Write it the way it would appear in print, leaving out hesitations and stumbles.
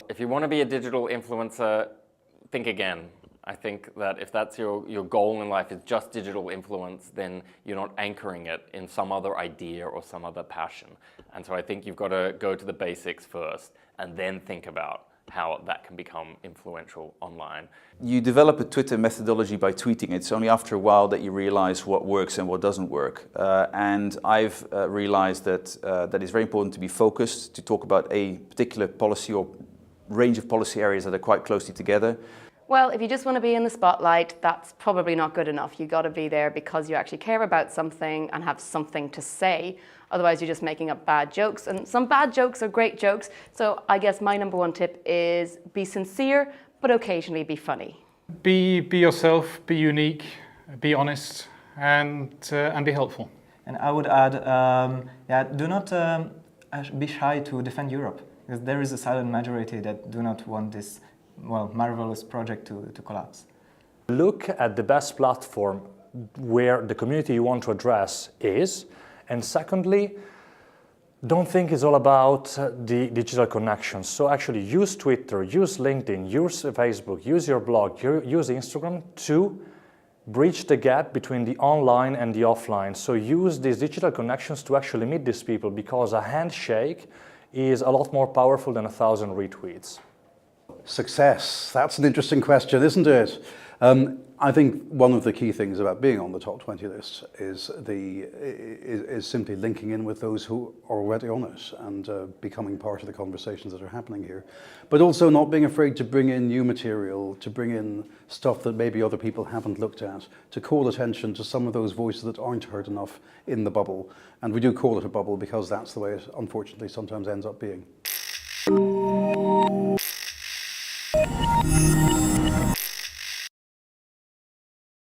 If you want to be a digital influencer, think again. I think that if that's your goal in life is just digital influence, then you're not anchoring it in some other idea or some other passion. And so I think you've got to go to the basics first and then think about how that can become influential online. You develop a Twitter methodology by tweeting. It's only after a while that you realize what works and what doesn't work. And I've realized that it's very important to be focused, to talk about a particular policy or range of policy areas that are quite closely together. Well, if you just want to be in the spotlight, that's probably not good enough. You've got to be there because you actually care about something and have something to say. Otherwise, you're just making up bad jokes. And some bad jokes are great jokes. So I guess my number one tip is be sincere, but occasionally be funny. Be yourself, be unique, be honest, and be helpful. And I would add, do not be shy to defend Europe. Because there is a silent majority that do not want this, well, marvelous project to collapse. Look at the best platform where the community you want to address is. And secondly, don't think it's all about the digital connections. So actually use Twitter, use LinkedIn, use Facebook, use your blog, use Instagram to bridge the gap between the online and the offline. So use these digital connections to actually meet these people, because a handshake is a lot more powerful than 1,000 retweets. Success, that's an interesting question, isn't it? I think one of the key things about being on the top 20 list is simply linking in with those who are already on it and becoming part of the conversations that are happening here. But also not being afraid to bring in new material, to bring in stuff that maybe other people haven't looked at, to call attention to some of those voices that aren't heard enough in the bubble. And we do call it a bubble because that's the way it unfortunately sometimes ends up being.